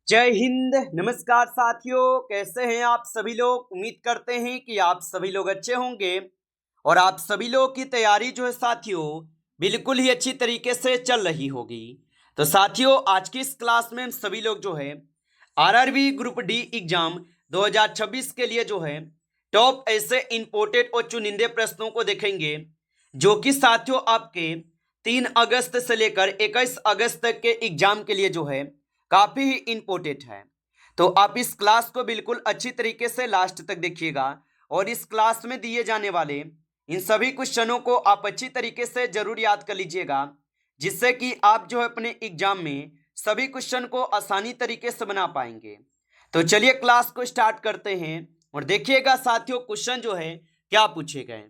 जय हिंद। नमस्कार साथियों, कैसे हैं आप सभी लोग। उम्मीद करते हैं कि आप सभी लोग अच्छे होंगे और आप सभी लोग की तैयारी जो है साथियों बिल्कुल ही अच्छी तरीके से चल रही होगी। तो साथियों, आज की इस क्लास में हम सभी लोग जो है आरआरबी ग्रुप डी एग्जाम 2026 के लिए जो है टॉप ऐसे इंपोर्टेड और चुनिंदे प्रश्नों को देखेंगे जो कि साथियों आपके 3 अगस्त से लेकर 21 अगस्त तक के एग्जाम के लिए जो है काफी ही इंपॉर्टेंट है। तो आप इस क्लास को बिल्कुल अच्छी तरीके से लास्ट तक देखिएगा और इस क्लास में दिए जाने वाले इन सभी क्वेश्चनों को आप अच्छी तरीके से जरूर याद कर लीजिएगा, जिससे कि आप जो है अपने एग्जाम में सभी क्वेश्चन को आसानी तरीके से बना पाएंगे। तो चलिए क्लास को स्टार्ट करते हैं और देखिएगा साथियों क्वेश्चन जो है क्या पूछे गए।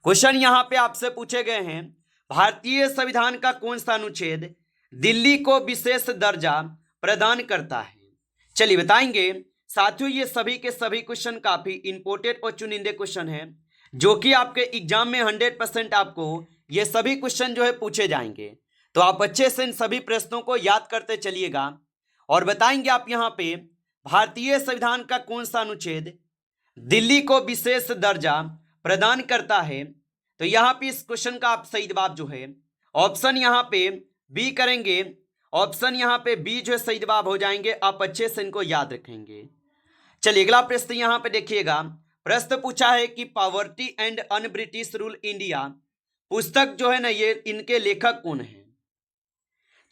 क्वेश्चन यहाँ पे आपसे पूछे गए हैं, भारतीय संविधान का कौन सा अनुच्छेद दिल्ली को विशेष दर्जा प्रदान करता है। चलिए बताएंगे साथियों, ये सभी के सभी क्वेश्चन काफी इंपोर्टेंट और चुनिंदे क्वेश्चन हैं जो कि आपके एग्जाम में 100% आपको ये सभी क्वेश्चन जो है पूछे जाएंगे। तो आप अच्छे से इन सभी प्रश्नों को याद करते चलिएगा और बताएंगे आप यहाँ पे भारतीय संविधान का कौन सा अनुच्छेद दिल्ली को विशेष दर्जा प्रदान करता है। तो यहाँ पे इस क्वेश्चन का आप सही जवाब जो है ऑप्शन यहाँ पे बी करेंगे। ऑप्शन यहाँ पे बी जो है सही जवाब हो जाएंगे। आप अच्छे से इनको याद रखेंगे। चलिए अगला प्रश्न यहाँ पे देखिएगा। प्रश्न पूछा है कि poverty and un British rule India पुस्तक जो है ना, ये इनके लेखक कौन है।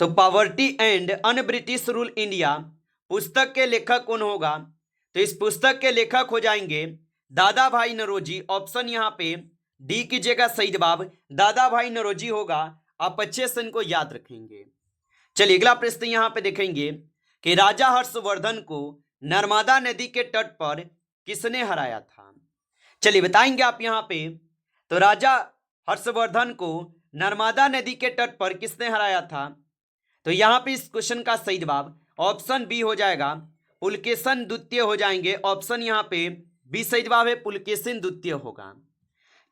तो poverty and un British rule India पुस्तक के लेखक कौन होगा। तो इस पुस्तक के लेखक हो जाएंगे दादा भाई नौरोजी। ऑप्शन यहाँ पे डी कीजिएगा सही जवाब, दादा भाई नौरोजी होगा। आप अच्छे से इनको याद रखेंगे। चलिए अगला प्रश्न यहाँ पे देखेंगे कि राजा हर्षवर्धन को नर्मदा नदी के तट पर किसने हराया था। चलिए बताएंगे आप यहाँ पे। तो राजा हर्षवर्धन को नर्मदा नदी के तट पर किसने हराया था। तो यहाँ पे इस क्वेश्चन का सही जवाब ऑप्शन बी हो जाएगा, पुलकेशिन द्वितीय हो जाएंगे। ऑप्शन यहाँ पे बी सही जवाब है, पुलकेशिन द्वितीय होगा।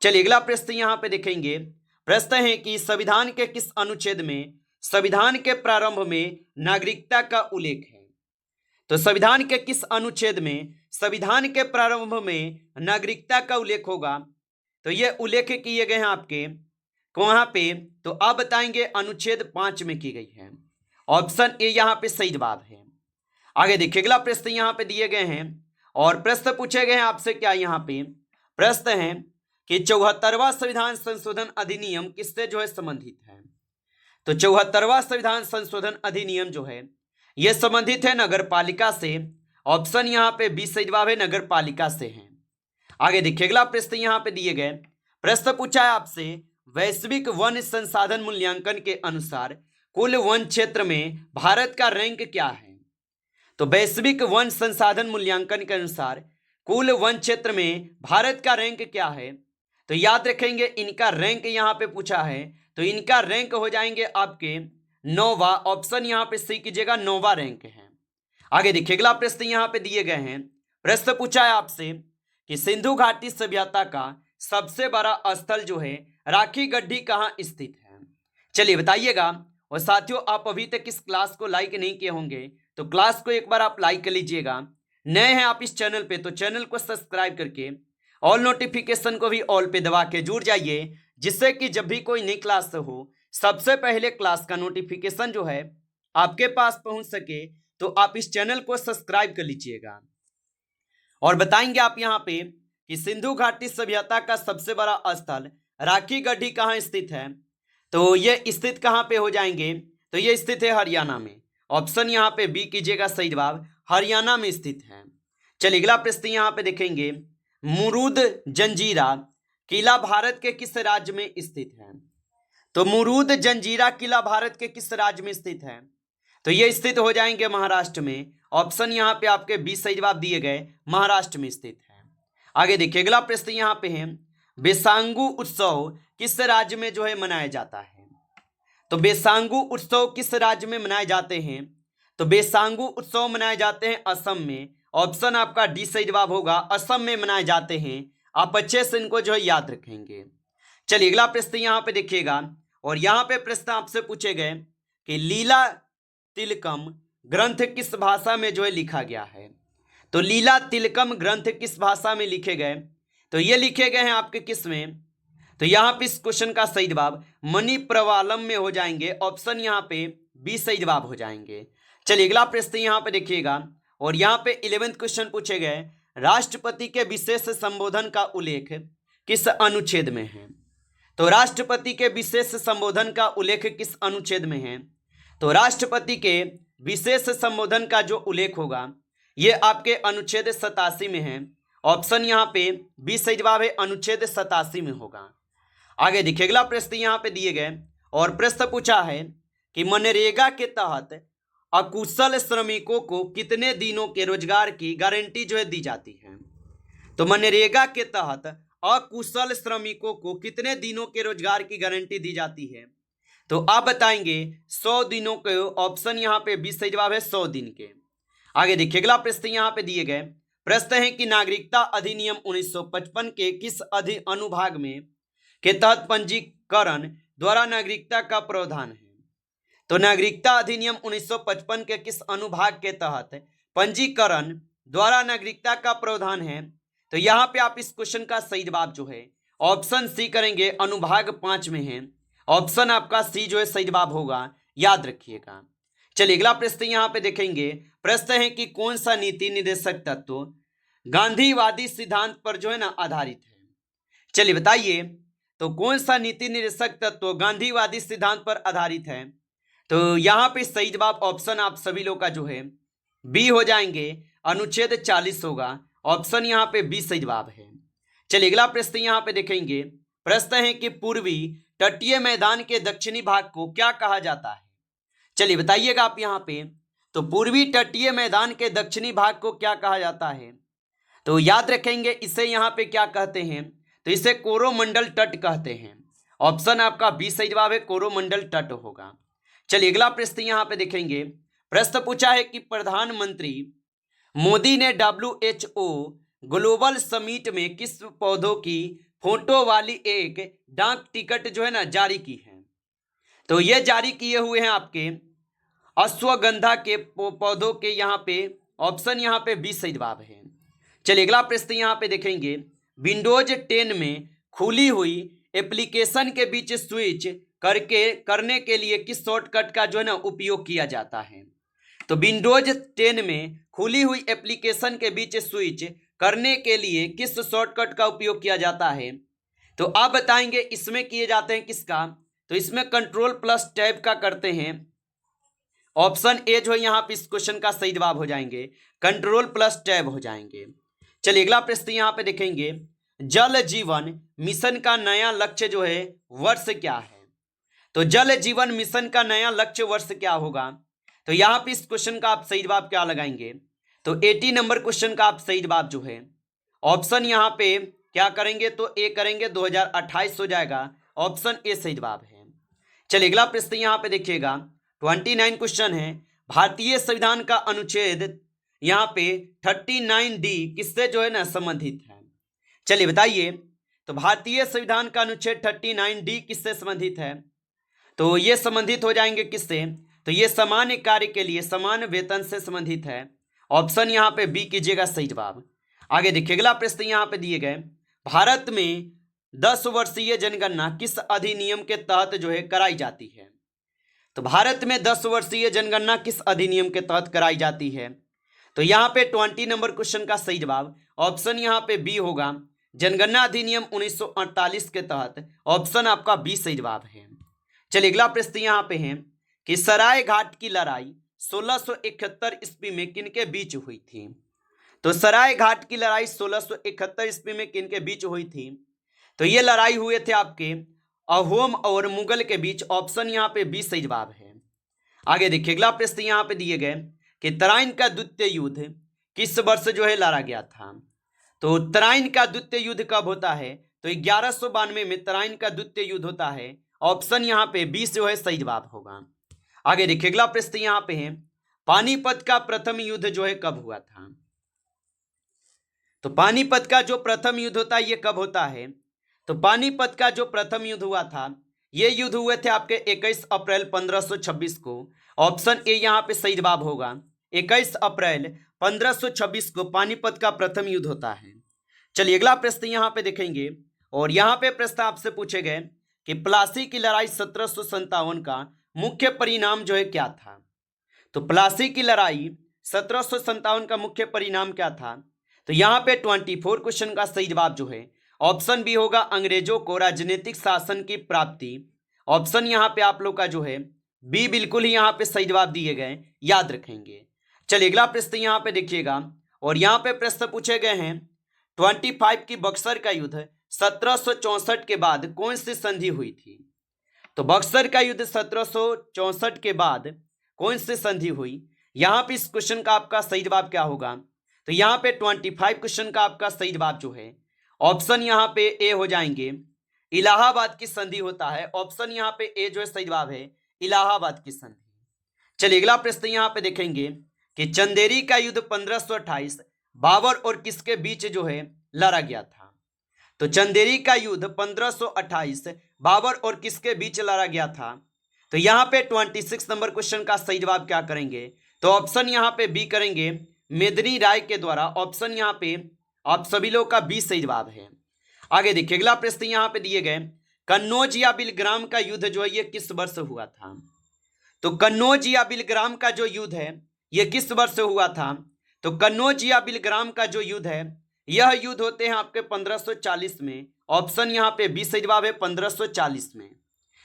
चलिए अगला प्रश्न यहाँ पे देखेंगे। प्रश्न है कि संविधान के किस अनुच्छेद में संविधान के प्रारंभ में नागरिकता का उल्लेख है। तो संविधान के किस अनुच्छेद में संविधान के प्रारंभ में नागरिकता का उल्लेख होगा। तो ये उल्लेख किए गए हैं आपके वहां पे। तो आप बताएंगे अनुच्छेद 5 में की गई है। ऑप्शन ए यहाँ पे सही जवाब है। आगे देखिए अगला प्रश्न यहाँ पे दिए गए हैं और प्रश्न पूछे गए हैं आपसे। क्या यहाँ पे प्रश्न है कि 74वां संविधान संशोधन अधिनियम किससे जो है संबंधित है। तो 74वां संविधान संशोधन अधिनियम जो है यह संबंधित है नगर पालिका से। ऑप्शन यहाँ पे बी सही जवाब है, नगर पालिका से है। आगे देखिए अगला प्रश्न यहाँ पे दिए गए। प्रश्न पूछा है आपसे, वैश्विक वन संसाधन मूल्यांकन के अनुसार कुल वन क्षेत्र में भारत का रैंक क्या है। तो वैश्विक वन संसाधन मूल्यांकन के अनुसार कुल वन क्षेत्र में भारत का रैंक क्या है। तो याद रखेंगे इनका रैंक यहाँ पे पूछा है, तो इनका रैंक हो जाएंगे आपके 9वां। ऑप्शन यहाँ पे सही कीजिएगा, 9वां रैंक है। आगे देखिए अगला प्रश्न यहाँ पे दिए गए हैं। प्रश्न पूछा है आपसे कि सिंधु घाटी सभ्यता का सबसे बड़ा स्थल जो है राखी गड्ढी कहाँ स्थित है। चलिए बताइएगा। और साथियों, आप अभी तक इस क्लास को लाइक नहीं किए होंगे तो क्लास को एक बार आप लाइक कर लीजिएगा। नए हैं आप इस चैनल पे तो चैनल को सब्सक्राइब करके ऑल नोटिफिकेशन को भी ऑल पे दबा के जुड़ जाइए, जिससे कि जब भी कोई नई क्लास हो सबसे पहले क्लास का नोटिफिकेशन जो है आपके पास पहुंच सके। तो आप इस चैनल को सब्सक्राइब कर लीजिएगा। और बताएंगे आप यहाँ पे कि सिंधु घाटी सभ्यता का सबसे बड़ा स्थल राखी गड्ढी कहाँ स्थित है। तो ये स्थित कहाँ पे हो जाएंगे। तो ये स्थित है हरियाणा में। ऑप्शन यहाँ पे बी कीजिएगा सही जवाब, हरियाणा में स्थित है। चलिए अगला प्रश्न यहाँ पे देखेंगे। मुरूद जंजीरा किला भारत के किस राज्य में स्थित है। तो मुरूद जंजीरा किला भारत के किस राज्य में स्थित है। तो ये स्थित हो जाएंगे महाराष्ट्र में। ऑप्शन यहाँ पे आपके 20 सही जवाब दिए गए, महाराष्ट्र में स्थित है। आगे देखिए अगला प्रश्न यहाँ पे है, बेसांगु उत्सव किस राज्य में जो है मनाया जाता है। तो बेसांगु उत्सव किस राज्य में मनाए जाते हैं। तो बेसांगु उत्सव मनाए जाते हैं असम में। ऑप्शन आपका डी सही जवाब होगा, असम में मनाए जाते हैं। आप अच्छे से इनको जो है याद रखेंगे। चलिए अगला प्रश्न यहाँ पे देखिएगा और यहाँ पे प्रश्न आपसे पूछे गए कि लीला तिलकम ग्रंथ किस भाषा में जो है लिखा गया है? तो लीला तिलकम ग्रंथ किस भाषा में लिखे गए? तो ये लिखे गए हैं आपके किस में? तो यहाँ पे इस क्वेश्चन का सही जवाब मणि प्रवालम में हो जाएंगे। ऑप्शन यहाँ पे बी सही जवाब हो जाएंगे। चलिए अगला प्रश्न यहाँ पे देखिएगा, और यहाँ पे 11th क्वेश्चन पूछे गए, राष्ट्रपति के विशेष संबोधन का उल्लेख किस अनुच्छेद में है? तो राष्ट्रपति के विशेष संबोधन का उल्लेख किस अनुच्छेद में है? तो राष्ट्रपति के विशेष संबोधन का जो उल्लेख होगा ये आपके अनुच्छेद 87 में है। ऑप्शन यहाँ पे बी सही जवाब है, अनुच्छेद 87 में होगा। आगे देखिए अगला प्रश्न यहाँ पे दिए गए, और प्रश्न पूछा है कि मनरेगा के तहत अकुशल श्रमिकों को कितने दिनों के रोजगार की गारंटी जो है दी जाती है? तो मनरेगा के तहत अकुशल श्रमिकों को कितने दिनों के रोजगार की गारंटी दी जाती है? तो आप बताएंगे 100 दिनों के। ऑप्शन यहाँ पे बी सही जवाब है, 100 दिन के। आगे देखिए अगला प्रश्न यहाँ पे दिए गए, प्रश्न है कि नागरिकता अधिनियम 1955 के किस अनुभाग में के तहत पंजीकरण द्वारा नागरिकता का प्रावधान है? तो नागरिकता अधिनियम 1955 के किस अनुभाग के तहत पंजीकरण द्वारा नागरिकता का प्रावधान है? तो यहाँ पे आप इस क्वेश्चन का सही जवाब जो है ऑप्शन सी करेंगे, अनुभाग 5 में है। ऑप्शन आपका सी जो है सही जवाब होगा, याद रखिएगा। चलिए अगला प्रश्न यहाँ पे देखेंगे, प्रश्न है कि कौन सा नीति निर्देशक तत्व गांधीवादी सिद्धांत पर जो है ना आधारित है? चलिए बताइए, तो कौन सा नीति निर्देशक तत्व गांधीवादी सिद्धांत पर आधारित है? तो यहाँ पे सही जवाब ऑप्शन आप सभी लोग का जो है बी हो जाएंगे, अनुच्छेद 40 होगा। ऑप्शन यहाँ पे बी सही जवाब है। चलिए अगला प्रश्न यहाँ पे देखेंगे, प्रश्न है कि पूर्वी तटीय मैदान के दक्षिणी भाग को क्या कहा जाता है? चलिए बताइएगा आप यहाँ पे, तो पूर्वी तटीय मैदान के दक्षिणी भाग को क्या कहा जाता है? तो याद रखेंगे इसे यहाँ पे क्या कहते हैं? तो इसे कोरोमंडल तट कहते हैं। ऑप्शन आपका बी सही जवाब है, कोरोमंडल तट होगा। चलिए अगला प्रश्न यहाँ पे देखेंगे, प्रश्न पूछा है कि प्रधानमंत्री मोदी ने WHO ग्लोबल समिट में किस पौधों की फोटो वाली एक डाक टिकट जो है ना जारी की है? तो ये जारी किए हुए हैं आपके अश्वगंधा के पौधों के। यहाँ पे ऑप्शन यहाँ पे बी सही जवाब है। चलिए अगला प्रश्न यहाँ पे देखेंगे, विंडोज 10 में खुली हुई एप्लीकेशन के बीच स्विच करने के लिए किस शॉर्टकट का जो है ना उपयोग किया जाता है? तो विंडोज 10 में खुली हुई एप्लीकेशन के बीच स्विच करने के लिए किस शॉर्टकट का उपयोग किया जाता है? तो आप बताएंगे इसमें किए जाते हैं किसका? तो इसमें Ctrl+Tab का करते हैं। ऑप्शन ए जो है यहाँ पे इस क्वेश्चन का सही जवाब हो जाएंगे, Ctrl+Tab हो जाएंगे। चलिए अगला प्रश्न यहाँ पे देखेंगे, जल जीवन मिशन का नया लक्ष्य जो है वर्ष क्या है? तो जल जीवन मिशन का नया लक्ष्य वर्ष क्या होगा? तो यहाँ पे इस क्वेश्चन का आप सही जवाब क्या लगाएंगे? तो 80 नंबर क्वेश्चन का आप सही जवाब जो है ऑप्शन यहाँ पे क्या करेंगे? तो ए करेंगे, 2028 हो जाएगा। ऑप्शन ए सही जवाब है। चलिए अगला प्रश्न यहाँ पे देखिएगा, 29 क्वेश्चन है, भारतीय संविधान का अनुच्छेद यहाँ पे 39D किससे जो है ना संबंधित है? चलिए बताइए, तो भारतीय संविधान का अनुच्छेद 39D किससे संबंधित है? तो ये संबंधित हो जाएंगे किससे? तो ये सामान्य कार्य के लिए समान वेतन से संबंधित है। ऑप्शन यहाँ पे बी कीजिएगा सही जवाब। आगे देखिए अगला प्रश्न यहाँ पे दिए गए, भारत में 10 वर्षीय जनगणना किस अधिनियम के तहत जो है कराई जाती है? तो भारत में 10 वर्षीय जनगणना किस अधिनियम के तहत कराई जाती है? तो यहाँ पे 20 नंबर क्वेश्चन का सही जवाब ऑप्शन यहाँ पे बी होगा, जनगणना अधिनियम 1948 के तहत। ऑप्शन आपका बी सही जवाब है। चलिए अगला प्रश्न यहाँ पे है कि सराय घाट की लड़ाई 1671 ईस्वी में किनके बीच हुई थी? तो सराय घाट की लड़ाई 1671 ईस्वी में किनके बीच हुई थी? तो ये लड़ाई हुए थे आपके अहोम और मुगल के बीच। ऑप्शन यहाँ पे बी सही जवाब है। आगे देखिए अगला प्रश्न यहाँ पे दिए गए कि तराइन का द्वितीय युद्ध किस वर्ष जो है लड़ा गया था? तो तराइन का द्वितीय युद्ध कब होता है? तो 1192 में तराइन का द्वितीय युद्ध होता है। ऑप्शन यहाँ पे बी जो है सही जवाब होगा। आगे देखिए अगला प्रश्न यहाँ पे है, पानीपत का प्रथम युद्ध जो है कब हुआ था? तो पानीपत का जो प्रथम युद्ध होता है ये कब होता है? तो पानीपत का जो प्रथम युद्ध हुआ था ये युद्ध हुए थे आपके 21 अप्रैल 1526 को। ऑप्शन ए यहाँ पे सही जवाब होगा। 21 अप्रैल 1526 को पानीपत का प्रथम युद्ध होता है। चलिए अगला प्रश्न यहाँ पे देखेंगे, और यहाँ पे प्रश्न आपसे पूछे गए कि प्लासी की लड़ाई 1757 का मुख्य परिणाम जो है क्या था। तो प्लासी की लड़ाई 1757 का मुख्य परिणाम क्या था। तो यहाँ पे 24 क्वेश्चन का सही जवाब जो है ऑप्शन बी होगा, अंग्रेजों को राजनीतिक शासन की प्राप्ति। ऑप्शन यहाँ पे आप लोग का जो है बी बिल्कुल ही यहाँ पे सही जवाब दिए गए, याद रखेंगे। चलिए अगला प्रश्न यहाँ पे देखिएगा, और यहाँ पे प्रश्न पूछे गए हैं 25 की बक्सर का युद्ध 1764 के बाद कौन सी संधि हुई थी। तो बक्सर का युद्ध 1764 के बाद कौन सी संधि हुई। यहाँ पे इस क्वेश्चन का आपका सही जवाब क्या होगा। तो यहाँ पे 25 क्वेश्चन का आपका सही जवाब जो है ऑप्शन यहाँ पे ए हो जाएंगे, इलाहाबाद की संधि होता है। ऑप्शन यहाँ पे ए जो है सही जवाब है, इलाहाबाद की संधि। चलिए अगला प्रश्न यहाँ पे देखेंगे कि चंदेरी का युद्ध 1528 बाबर और किसके बीच जो है लड़ा गया था। तो चंदेरी का युद्ध 1528 बाबर और किसके बीच लड़ा गया था। तो यहाँ पे 26 नंबर क्वेश्चन का सही जवाब क्या करेंगे। तो ऑप्शन यहाँ पे बी करेंगे, मेदिनी राय के द्वारा। ऑप्शन यहाँ पे आप सभी लोग का बी सही जवाब है। आगे देखिए अगला प्रश्न यहाँ पे दिए गए, कन्नौज या बिलग्राम का युद्ध जो है ये किस वर्ष हुआ था। तो कन्नौज या बिलग्राम का जो युद्ध है ये किस वर्ष हुआ था। तो कन्नौज या बिलग्राम का जो युद्ध है यह युद्ध होते हैं आपके 1540 में। ऑप्शन यहाँ पे बी सही जवाब है, 1540 में।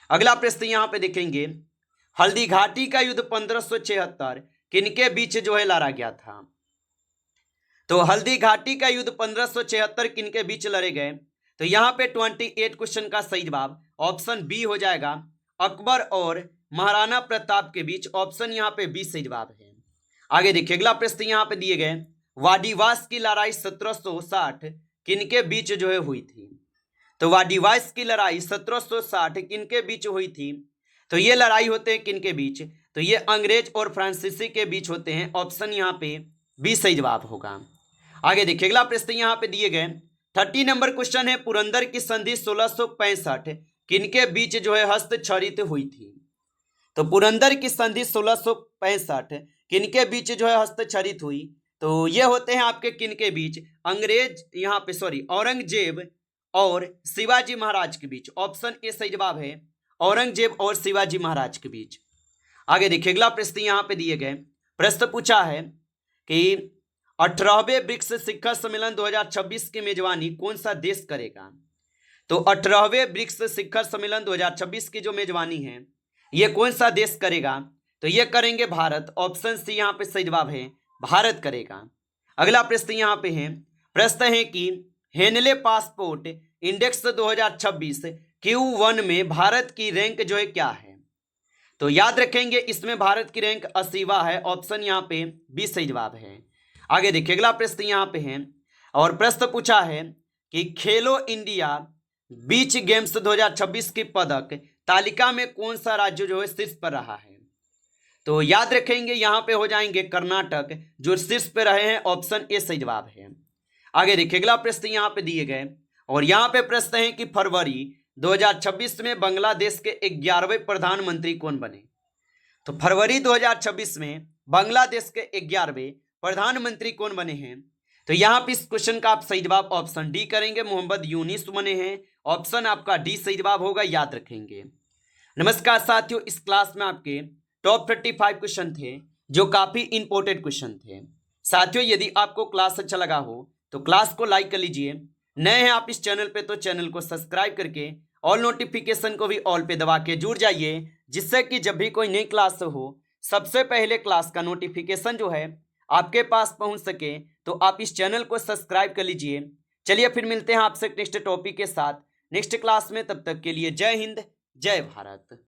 अगला प्रश्न यहाँ पे देखेंगे, हल्दी घाटी का युद्ध 1576 किनके बीच जो है लड़ा गया था। तो हल्दी घाटी का युद्ध 1576 किनके बीच लड़े गए। तो यहाँ पे 28 क्वेश्चन का सही जवाब ऑप्शन बी हो जाएगा, अकबर और महाराणा प्रताप के बीच। ऑप्शन यहाँ पे बी सही जवाब है। आगे देखिए अगला प्रश्न यहाँ पे दिए गए, वाडीवास की लड़ाई 1760 किनके बीच जो है हुई थी। तो वाडीवास की लड़ाई 1760 किनके बीच हुई थी। तो ये लड़ाई होते हैं किनके बीच। तो ये अंग्रेज और फ्रांसीसी के बीच होते हैं। ऑप्शन यहाँ पे बी सही जवाब होगा। आगे देखिए अगला प्रश्न यहाँ पे दिए गए 30 नंबर क्वेश्चन है, पुरंदर की संधि 1665 किनके बीच जो है हस्तक्षरित हुई थी। तो पुरंदर की संधि 1665 किनके बीच जो है हस्तक्षरित हुई। तो ये होते हैं आपके किनके बीच, अंग्रेज यहाँ पे औरंगजेब और शिवाजी महाराज के बीच। ऑप्शन ए सही जवाब है, औरंगजेब और शिवाजी महाराज के बीच। आगे देखिए अगला प्रश्न यहाँ पे दिए गए, प्रश्न पूछा है कि 18वें ब्रिक्स शिखर सम्मेलन 2026 की मेजबानी कौन सा देश करेगा। तो 18वें ब्रिक्स शिखर सम्मेलन 2026 की जो मेजबानी है ये कौन सा देश करेगा। तो ये करेंगे भारत। ऑप्शन सी यहाँ पे सही जवाब है, भारत करेगा। अगला प्रश्न यहाँ पे है, प्रश्न है कि हेनले पासपोर्ट इंडेक्स 2026 Q1 में भारत की रैंक जो है क्या है। तो याद रखेंगे इसमें भारत की रैंक 80वां है। ऑप्शन यहाँ पे बी सही जवाब है। आगे देखिए अगला प्रश्न यहाँ पे है, और प्रश्न पूछा है कि खेलो इंडिया बीच गेम्स 2026 की पदक तालिका में कौन सा राज्य जो है शीर्ष पर रहा है। तो याद रखेंगे यहाँ पे हो जाएंगे कर्नाटक जो शीर्ष पे रहे हैं। ऑप्शन ए सही जवाब है। आगे देखिए अगला प्रश्न यहाँ पे दिए गए, और यहाँ पे प्रश्न है कि फरवरी 2026 में बांग्लादेश के 11वें प्रधानमंत्री कौन बने। तो फरवरी 2026 में बांग्लादेश के 11वें प्रधानमंत्री कौन बने हैं। तो यहाँ पे इस क्वेश्चन का आप सही जवाब ऑप्शन डी करेंगे, मोहम्मद यूनिस बने हैं। ऑप्शन आपका डी सही जवाब होगा, याद रखेंगे। नमस्कार साथियों, इस क्लास में आपके टॉप 35 क्वेश्चन थे जो काफी इंपॉर्टेंट क्वेश्चन थे। साथियों यदि आपको क्लास अच्छा लगा हो तो क्लास को लाइक कर लीजिए। नए हैं आप इस चैनल पे तो चैनल को सब्सक्राइब करके ऑल नोटिफिकेशन को भी ऑल पे दबा के जुड़ जाइए, जिससे कि जब भी कोई नई क्लास हो सबसे पहले क्लास का नोटिफिकेशन जो है आपके पास पहुंच सके। तो आप इस चैनल को सब्सक्राइब कर लीजिए। चलिए फिर मिलते हैं आपसे नेक्स्ट टॉपिक के साथ नेक्स्ट क्लास में। तब तक के लिए जय हिंद, जय भारत।